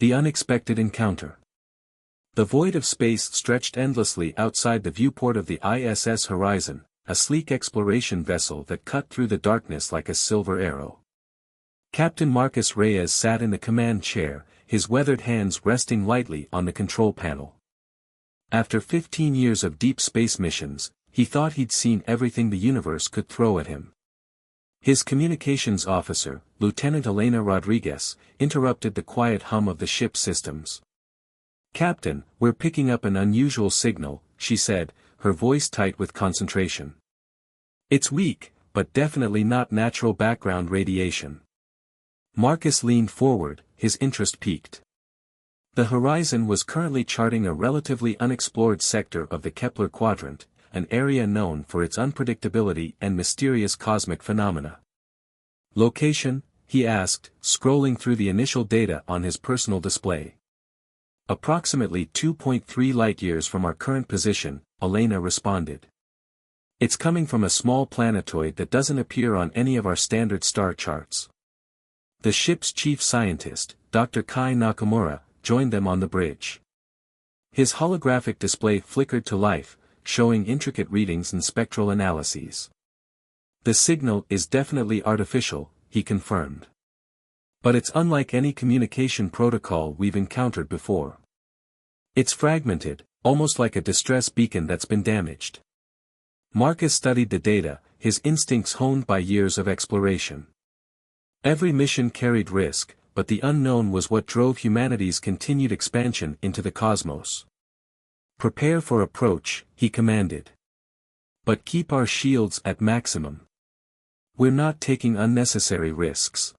The unexpected encounter. The void of space stretched endlessly outside the viewport of the ISS Horizon, a sleek exploration vessel that cut through the darkness like a silver arrow. Captain Marcus Reyes sat in the command chair, his weathered hands resting lightly on the control panel. After 15 years of deep space missions, he thought he'd seen everything the universe could throw at him. His communications officer, Lieutenant Elena Rodriguez, interrupted the quiet hum of the ship's systems. "Captain, we're picking up an unusual signal," she said, her voice tight with concentration. "It's weak, but definitely not natural background radiation." Marcus leaned forward, his interest piqued. The Horizon was currently charting a relatively unexplored sector of the Kepler quadrant, an area known for its unpredictability and mysterious cosmic phenomena. "Location?" he asked, scrolling through the initial data on his personal display. "Approximately 2.3 light-years from our current position," Elena responded. "It's coming from a small planetoid that doesn't appear on any of our standard star charts." The ship's chief scientist, Dr. Kai Nakamura, joined them on the bridge. His holographic display flickered to life, showing intricate readings and spectral analyses. "The signal is definitely artificial," he confirmed. "But it's unlike any communication protocol we've encountered before. It's fragmented, almost like a distress beacon that's been damaged." Marcus studied the data, his instincts honed by years of exploration. Every mission carried risk, but the unknown was what drove humanity's continued expansion into the cosmos. "Prepare for approach," he commanded. "But keep our shields at maximum. We're not taking unnecessary risks."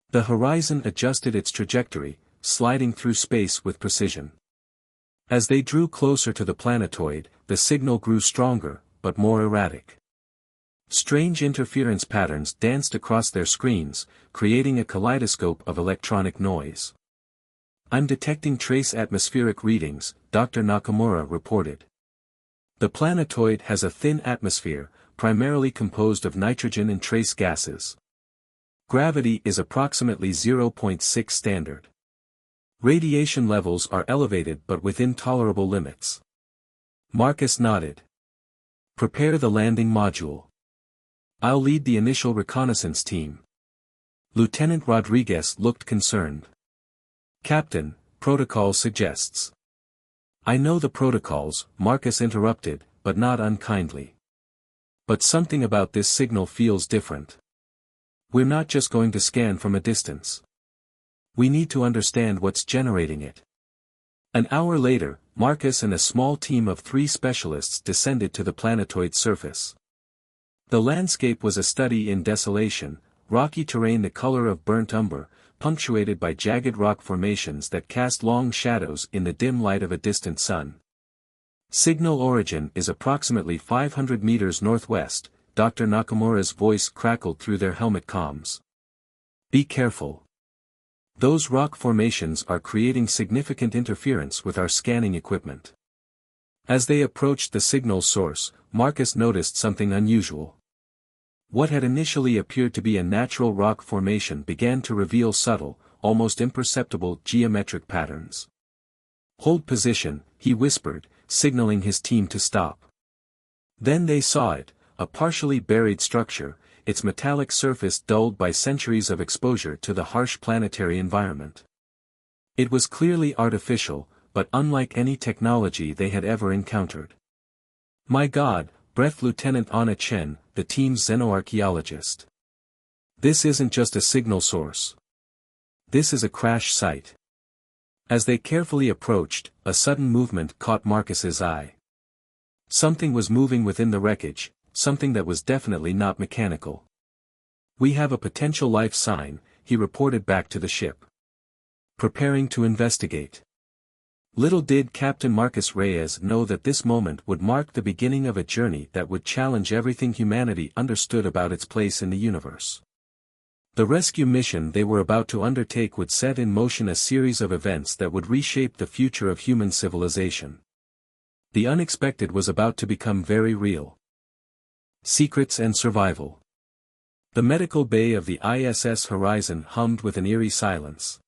The Horizon adjusted its trajectory, sliding through space with precision. As they drew closer to the planetoid, the signal grew stronger, but more erratic. Strange interference patterns danced across their screens, creating a kaleidoscope of electronic noise. "I'm detecting trace atmospheric readings," Dr. Nakamura reported. "The planetoid has a thin atmosphere, primarily composed of nitrogen and trace gases. Gravity is approximately 0.6 standard. Radiation levels are elevated but within tolerable limits." Marcus nodded. "Prepare the landing module. I'll lead the initial reconnaissance team." Lieutenant Rodriguez looked concerned. "Captain, protocol suggests." "I know the protocols," Marcus interrupted, but not unkindly. "But something about this signal feels different. We're not just going to scan from a distance. We need to understand what's generating it." An hour later, Marcus and a small team of 3 specialists descended to the planetoid's surface. The landscape was a study in desolation, rocky terrain the color of burnt umber, punctuated by jagged rock formations that cast long shadows in the dim light of a distant sun. "Signal origin is approximately 500 meters northwest," Dr. Nakamura's voice crackled through their helmet comms. "Be careful. Those rock formations are creating significant interference with our scanning equipment." As they approached the signal source, Marcus noticed something unusual. What had initially appeared to be a natural rock formation began to reveal subtle, almost imperceptible geometric patterns. "Hold position," he whispered, signaling his team to stop. Then they saw it, a partially buried structure, its metallic surface dulled by centuries of exposure to the harsh planetary environment. It was clearly artificial, but unlike any technology they had ever encountered. "My God," breathed Lieutenant Anna Chen, the team's xenoarchaeologist. "This isn't just a signal source. This is a crash site." As they carefully approached, a sudden movement caught Marcus's eye. Something was moving within the wreckage, something that was definitely not mechanical. "We have a potential life sign," he reported back to the ship. "Preparing to investigate." Little did Captain Marcus Reyes know that this moment would mark the beginning of a journey that would challenge everything humanity understood about its place in the universe. The rescue mission they were about to undertake would set in motion a series of events that would reshape the future of human civilization. The unexpected was about to become very real. Secrets and survival. The medical bay of the ISS Horizon hummed with an eerie silence.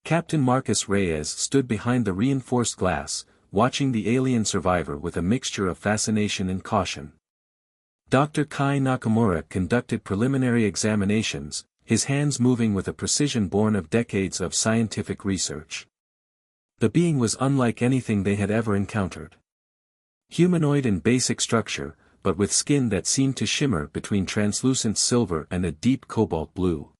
Captain Marcus Reyes stood behind the reinforced glass, watching the alien survivor with a mixture of fascination and caution. Dr. Kai Nakamura conducted preliminary examinations, his hands moving with a precision born of decades of scientific research. The being was unlike anything they had ever encountered. Humanoid in basic structure, but with skin that seemed to shimmer between translucent silver and a deep cobalt blue.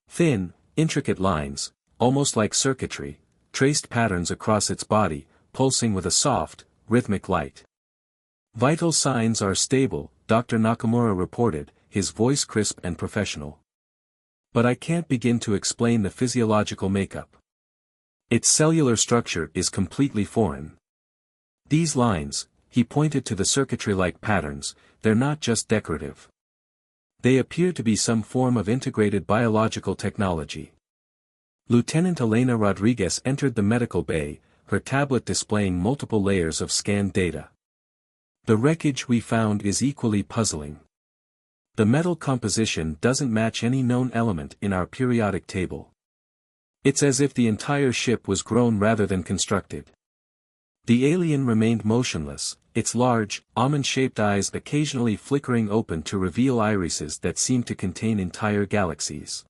Thin, intricate lines, almost like circuitry, traced patterns across its body, pulsing with a soft, rhythmic light. "Vital signs are stable," Dr. Nakamura reported, his voice crisp and professional. "But I can't begin to explain the physiological makeup. Its cellular structure is completely foreign. These lines," he pointed to the circuitry-like patterns, "they're not just decorative. They appear to be some form of integrated biological technology." Lieutenant Elena Rodriguez entered the medical bay, her tablet displaying multiple layers of scanned data. "The wreckage we found is equally puzzling. The metal composition doesn't match any known element in our periodic table. It's as if the entire ship was grown rather than constructed." The alien remained motionless, its large, almond-shaped eyes occasionally flickering open to reveal irises that seemed to contain entire galaxies.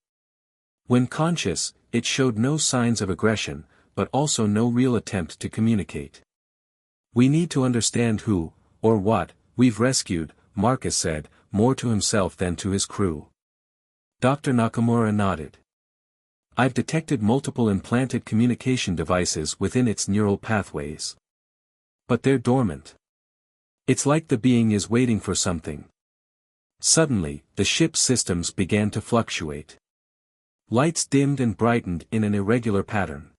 When conscious, it showed no signs of aggression, but also no real attempt to communicate. "We need to understand who, or what, we've rescued," Marcus said, more to himself than to his crew. Dr. Nakamura nodded. "I've detected multiple implanted communication devices within its neural pathways. But they're dormant. It's like the being is waiting for something." Suddenly, the ship's systems began to fluctuate. Lights dimmed and brightened in an irregular pattern.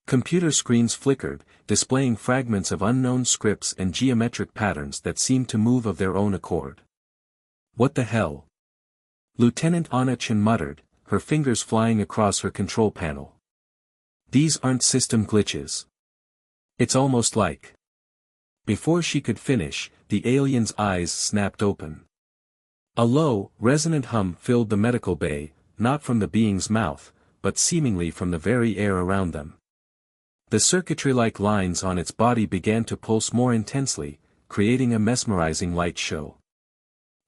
Computer screens flickered, displaying fragments of unknown scripts and geometric patterns that seemed to move of their own accord. "What the hell?" Lieutenant Onachin muttered, her fingers flying across her control panel. "These aren't system glitches. It's almost like..." Before she could finish, the alien's eyes snapped open. A low, resonant hum filled the medical bay, not from the being's mouth, but seemingly from the very air around them. The circuitry-like lines on its body began to pulse more intensely, creating a mesmerizing light show.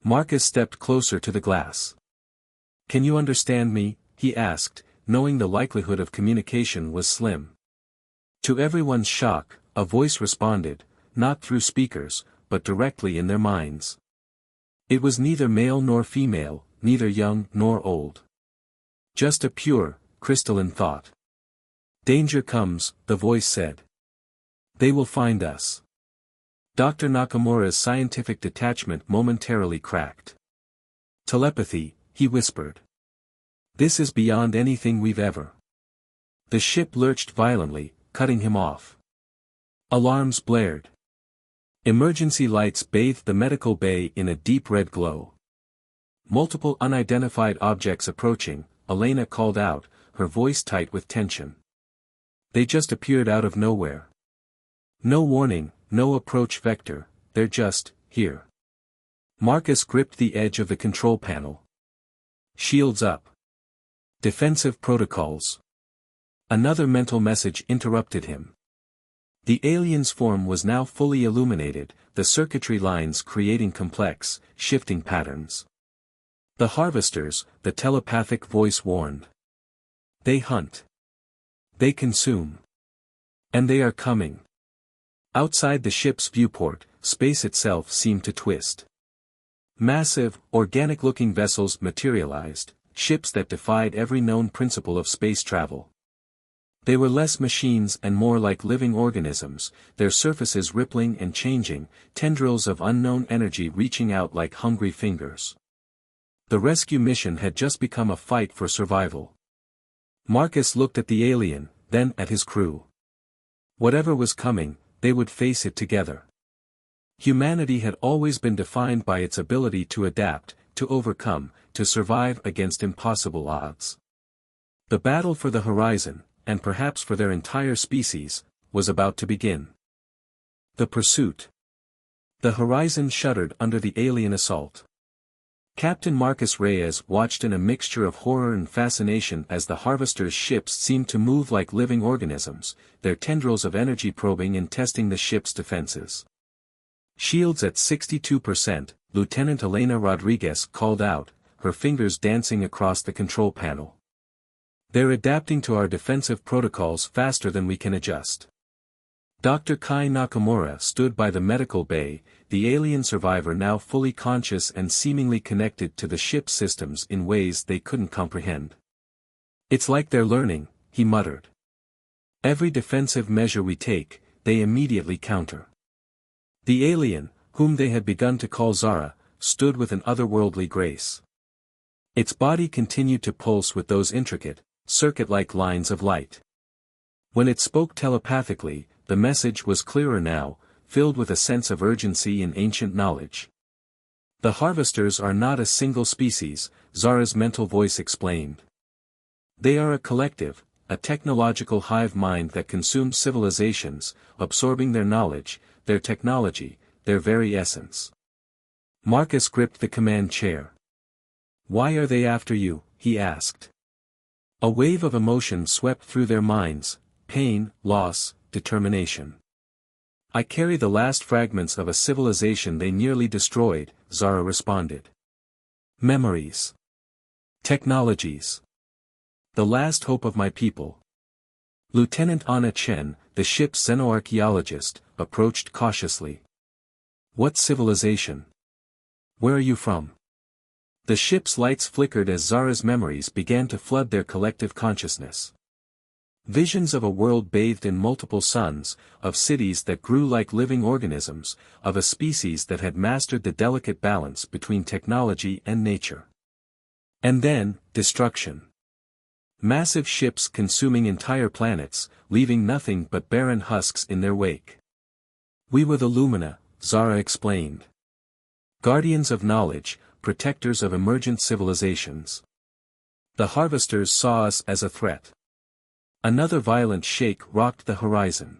Marcus stepped closer to the glass. "Can you understand me?" he asked, knowing the likelihood of communication was slim. To everyone's shock, a voice responded, not through speakers, but directly in their minds. It was neither male nor female, neither young nor old. Just a pure, crystalline thought. "Danger comes," the voice said. "They will find us." Dr. Nakamura's scientific detachment momentarily cracked. "Telepathy," he whispered. "This is beyond anything we've ever..." The ship lurched violently, cutting him off. Alarms blared. Emergency lights bathed the medical bay in a deep red glow. "Multiple unidentified objects approaching," Elena called out, her voice tight with tension. "They just appeared out of nowhere. No warning, no approach vector, they're just here." Marcus gripped the edge of the control panel. "Shields up. Defensive protocols." Another mental message interrupted him. The alien's form was now fully illuminated, the circuitry lines creating complex, shifting patterns. "The harvesters," the telepathic voice warned. "They hunt. They consume. And they are coming." Outside the ship's viewport, space itself seemed to twist. Massive, organic-looking vessels materialized, ships that defied every known principle of space travel. They were less machines and more like living organisms, their surfaces rippling and changing, tendrils of unknown energy reaching out like hungry fingers. The rescue mission had just become a fight for survival. Marcus looked at the alien, then at his crew. Whatever was coming, they would face it together. Humanity had always been defined by its ability to adapt, to overcome, to survive against impossible odds. The battle for the horizon, and perhaps for their entire species, was about to begin. The pursuit. The horizon shuddered under the alien assault. Captain Marcus Reyes watched in a mixture of horror and fascination as the Harvester's ships seemed to move like living organisms, their tendrils of energy probing and testing the ship's defenses. "Shields at 62%, Lieutenant Elena Rodriguez called out, her fingers dancing across the control panel. "They're adapting to our defensive protocols faster than we can adjust." Dr. Kai Nakamura stood by the medical bay, the alien survivor now fully conscious and seemingly connected to the ship's systems in ways they couldn't comprehend. "It's like they're learning," he muttered. "Every defensive measure we take, they immediately counter." The alien, whom they had begun to call Zara, stood with an otherworldly grace. Its body continued to pulse with those intricate, circuit-like lines of light. When it spoke telepathically, the message was clearer now, filled with a sense of urgency and ancient knowledge. "The Harvesters are not a single species," Zara's mental voice explained. "They are a collective, a technological hive mind that consumes civilizations, absorbing their knowledge, their technology, their very essence." Marcus gripped the command chair. "Why are they after you?" he asked. A wave of emotion swept through their minds: pain, loss, determination. "I carry the last fragments of a civilization they nearly destroyed," Zara responded. "Memories. Technologies. The last hope of my people." Lieutenant Anna Chen, the ship's xenoarchaeologist, approached cautiously. "What civilization? Where are you from?" The ship's lights flickered as Zara's memories began to flood their collective consciousness. Visions of a world bathed in multiple suns, of cities that grew like living organisms, of a species that had mastered the delicate balance between technology and nature. And then, destruction. Massive ships consuming entire planets, leaving nothing but barren husks in their wake. "We were the Lumina," Zara explained. "Guardians of knowledge, protectors of emergent civilizations. The Harvesters saw us as a threat." Another violent shake rocked the horizon.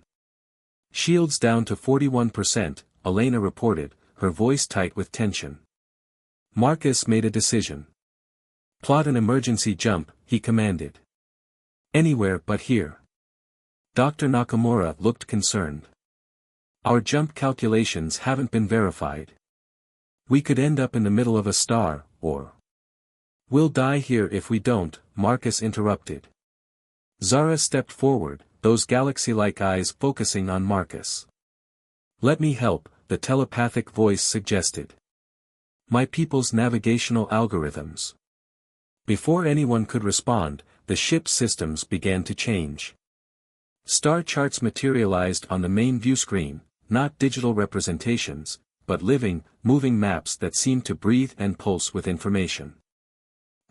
"Shields down to 41%, Elena reported, her voice tight with tension. Marcus made a decision. "Plot an emergency jump," he commanded. "Anywhere but here." Dr. Nakamura looked concerned. "Our jump calculations haven't been verified. We could end up in the middle of a star, or—" "We'll die here if we don't," Marcus interrupted. Zara stepped forward, those galaxy-like eyes focusing on Marcus. "Let me help," the telepathic voice suggested. "My people's navigational algorithms." Before anyone could respond, the ship's systems began to change. Star charts materialized on the main view screen, not digital representations, but living, moving maps that seemed to breathe and pulse with information.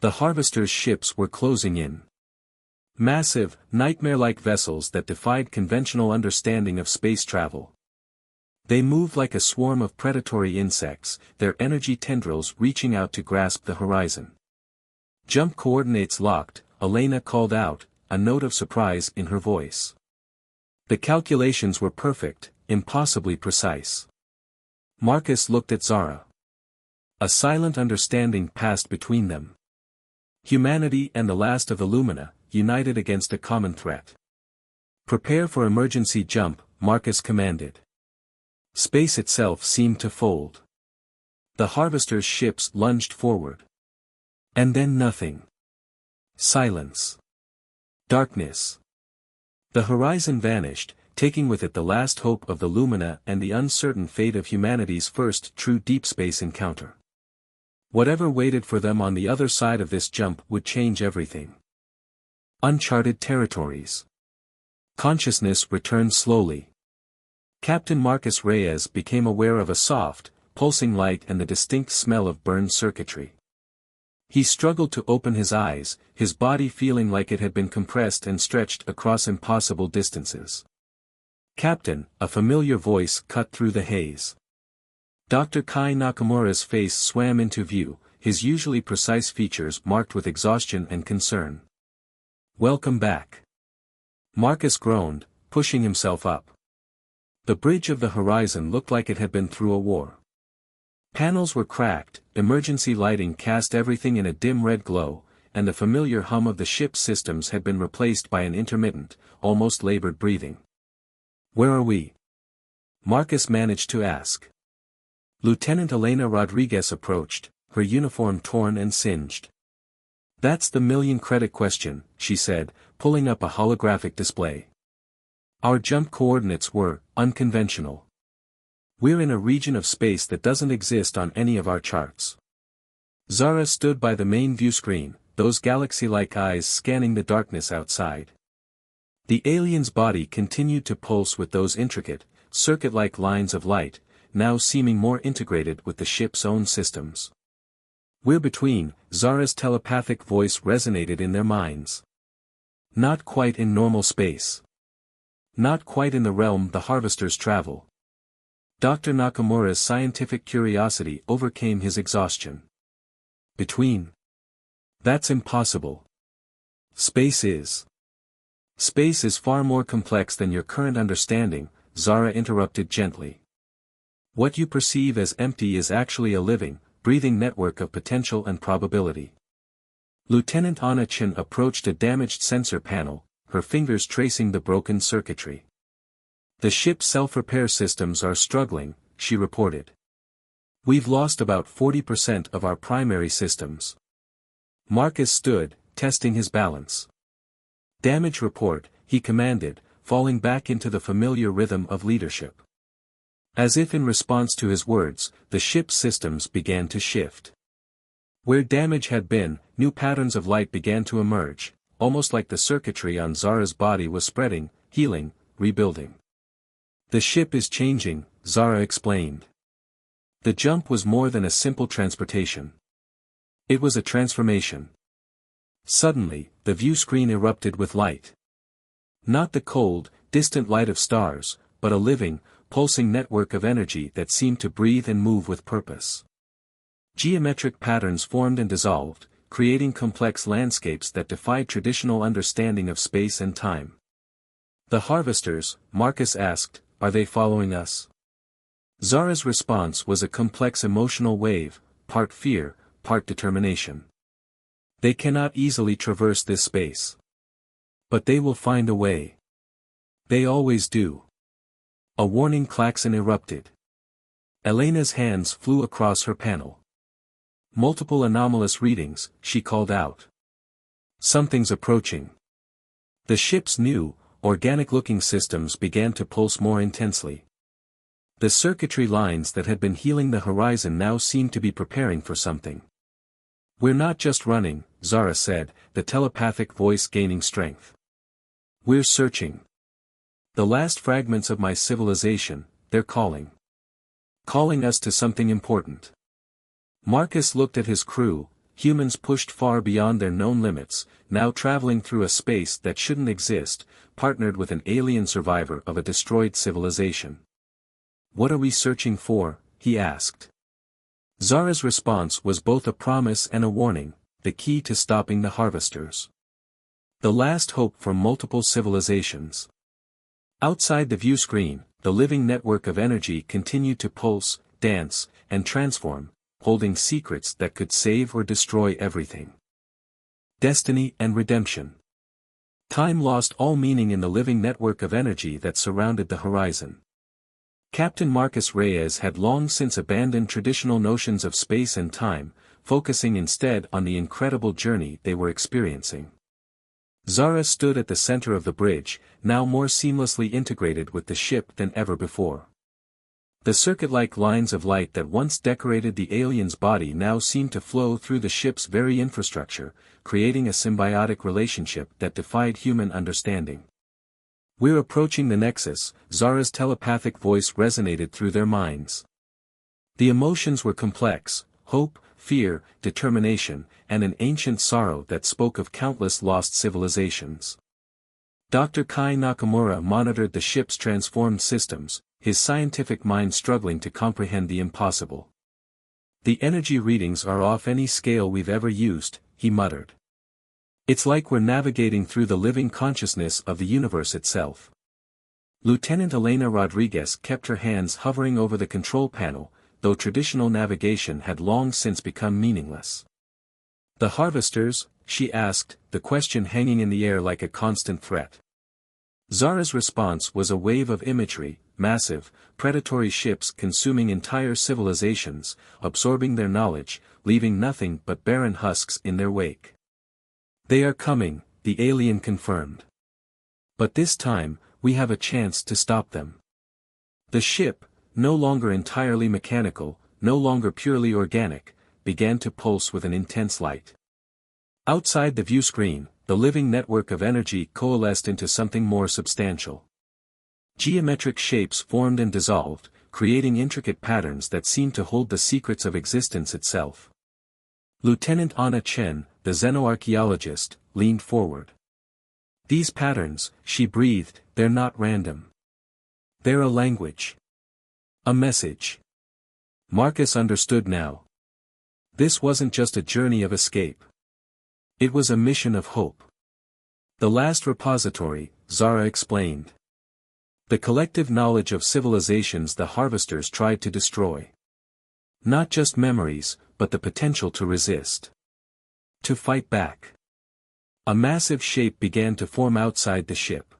The Harvester's ships were closing in. Massive, nightmare-like vessels that defied conventional understanding of space travel. They moved like a swarm of predatory insects, their energy tendrils reaching out to grasp the horizon. "Jump coordinates locked," Elena called out, a note of surprise in her voice. The calculations were perfect, impossibly precise. Marcus looked at Zara. A silent understanding passed between them. Humanity and the last of the Lumina, united against a common threat. "Prepare for emergency jump," Marcus commanded. Space itself seemed to fold. The Harvester's ships lunged forward. And then nothing. Silence. Darkness. The horizon vanished, taking with it the last hope of the Lumina and the uncertain fate of humanity's first true deep space encounter. Whatever waited for them on the other side of this jump would change everything. Uncharted territories. Consciousness returned slowly. Captain Marcus Reyes became aware of a soft, pulsing light and the distinct smell of burned circuitry. He struggled to open his eyes, his body feeling like it had been compressed and stretched across impossible distances. "Captain," a familiar voice cut through the haze. Dr. Kai Nakamura's face swam into view, his usually precise features marked with exhaustion and concern. "Welcome back." Marcus groaned, pushing himself up. The bridge of the horizon looked like it had been through a war. Panels were cracked, emergency lighting cast everything in a dim red glow, and the familiar hum of the ship's systems had been replaced by an intermittent, almost labored breathing. "Where are we?" Marcus managed to ask. Lieutenant Elena Rodriguez approached, her uniform torn and singed. "That's the million-credit question," she said, pulling up a holographic display. "Our jump coordinates were unconventional. We're in a region of space that doesn't exist on any of our charts." Zara stood by the main view screen, those galaxy-like eyes scanning the darkness outside. The alien's body continued to pulse with those intricate, circuit-like lines of light, now seeming more integrated with the ship's own systems. "We're between," Zara's telepathic voice resonated in their minds. "Not quite in normal space. Not quite in the realm the harvesters travel." Dr. Nakamura's scientific curiosity overcame his exhaustion. "Between? That's impossible. Space is. Space is far more complex than your current understanding," Zara interrupted gently. "What you perceive as empty is actually a living, breathing network of potential and probability." Lieutenant Anna Chen approached a damaged sensor panel, her fingers tracing the broken circuitry. "The ship's self-repair systems are struggling," she reported. "We've lost about 40% of our primary systems." Marcus stood, testing his balance. "Damage report," he commanded, falling back into the familiar rhythm of leadership. As if in response to his words, the ship's systems began to shift. Where damage had been, new patterns of light began to emerge, almost like the circuitry on Zara's body was spreading, healing, rebuilding. "The ship is changing," Zara explained. The jump was more than a simple transportation. It was a transformation. Suddenly, the view screen erupted with light. Not the cold, distant light of stars, but a living, pulsing network of energy that seemed to breathe and move with purpose. Geometric patterns formed and dissolved, creating complex landscapes that defied traditional understanding of space and time. "The harvesters," Marcus asked, "are they following us?" Zara's response was a complex emotional wave, part fear, part determination. "They cannot easily traverse this space. But they will find a way. They always do." A warning klaxon erupted. Elena's hands flew across her panel. "Multiple anomalous readings," she called out. "Something's approaching." The ship's new, organic-looking systems began to pulse more intensely. The circuitry lines that had been healing the horizon now seemed to be preparing for something. "We're not just running," Zara said, the telepathic voice gaining strength. "We're searching. The last fragments of my civilization, they're calling. Calling us to something important." Marcus looked at his crew, humans pushed far beyond their known limits, now traveling through a space that shouldn't exist, partnered with an alien survivor of a destroyed civilization. "What are we searching for?" he asked. Zara's response was both a promise and a warning, the key to stopping the harvesters. The last hope for multiple civilizations. Outside the view screen, the living network of energy continued to pulse, dance, and transform, holding secrets that could save or destroy everything. Destiny and redemption. Time lost all meaning in the living network of energy that surrounded the horizon. Captain Marcus Reyes had long since abandoned traditional notions of space and time, focusing instead on the incredible journey they were experiencing. Zara stood at the center of the bridge, now more seamlessly integrated with the ship than ever before. The circuit-like lines of light that once decorated the alien's body now seemed to flow through the ship's very infrastructure, creating a symbiotic relationship that defied human understanding. "We're approaching the Nexus," Zara's telepathic voice resonated through their minds. The emotions were complex: hope, fear, determination, and an ancient sorrow that spoke of countless lost civilizations. Dr. Kai Nakamura monitored the ship's transformed systems, his scientific mind struggling to comprehend the impossible. "The energy readings are off any scale we've ever used," he muttered. "It's like we're navigating through the living consciousness of the universe itself." Lieutenant Elena Rodriguez kept her hands hovering over the control panel, though traditional navigation had long since become meaningless. The harvesters, she asked, the question hanging in the air like a constant threat. Zara's response was a wave of imagery, massive, predatory ships consuming entire civilizations, absorbing their knowledge, leaving nothing but barren husks in their wake. "They are coming," the alien confirmed. "But this time, we have a chance to stop them." The ship, no longer entirely mechanical, no longer purely organic, began to pulse with an intense light. Outside the view screen, the living network of energy coalesced into something more substantial. Geometric shapes formed and dissolved, creating intricate patterns that seemed to hold the secrets of existence itself. Lieutenant Anna Chen, the xenoarchaeologist, leaned forward. "These patterns," she breathed, "they're not random. They're a language. A message." Marcus understood now. This wasn't just a journey of escape. It was a mission of hope. "The last repository," Zara explained. "The collective knowledge of civilizations the harvesters tried to destroy. Not just memories, but the potential to resist. To fight back." A massive shape began to form outside the ship.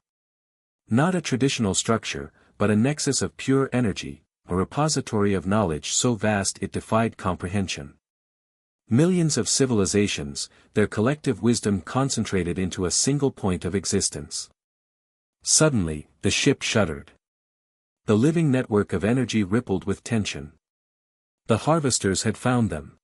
Not a traditional structure, but a nexus of pure energy, a repository of knowledge so vast it defied comprehension. Millions of civilizations, their collective wisdom concentrated into a single point of existence. Suddenly, the ship shuddered. The living network of energy rippled with tension. The harvesters had found them.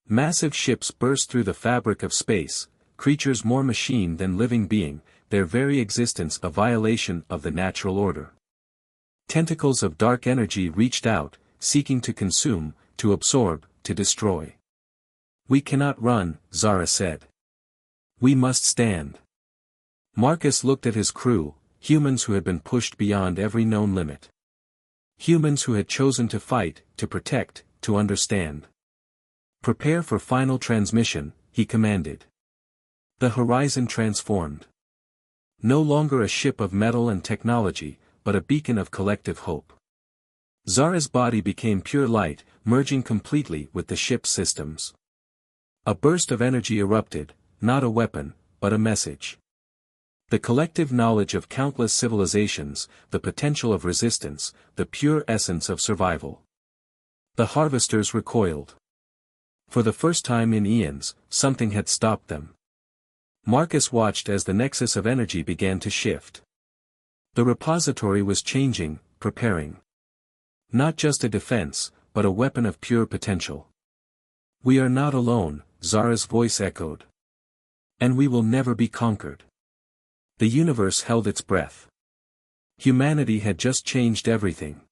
Massive ships burst through the fabric of space, creatures more machine than living being, their very existence a violation of the natural order. Tentacles of dark energy reached out, seeking to consume, to absorb, to destroy. "We cannot run," Zara said. "We must stand." Marcus looked at his crew, humans who had been pushed beyond every known limit. Humans who had chosen to fight, to protect, to understand. "Prepare for final transmission," he commanded. The horizon transformed. No longer a ship of metal and technology, but a beacon of collective hope. Zara's body became pure light, merging completely with the ship's systems. A burst of energy erupted, not a weapon, but a message. The collective knowledge of countless civilizations, the potential of resistance, the pure essence of survival. The harvesters recoiled. For the first time in eons, something had stopped them. Marcus watched as the nexus of energy began to shift. The repository was changing, preparing. Not just a defense, but a weapon of pure potential. "We are not alone," Zara's voice echoed. "And we will never be conquered." The universe held its breath. Humanity had just changed everything.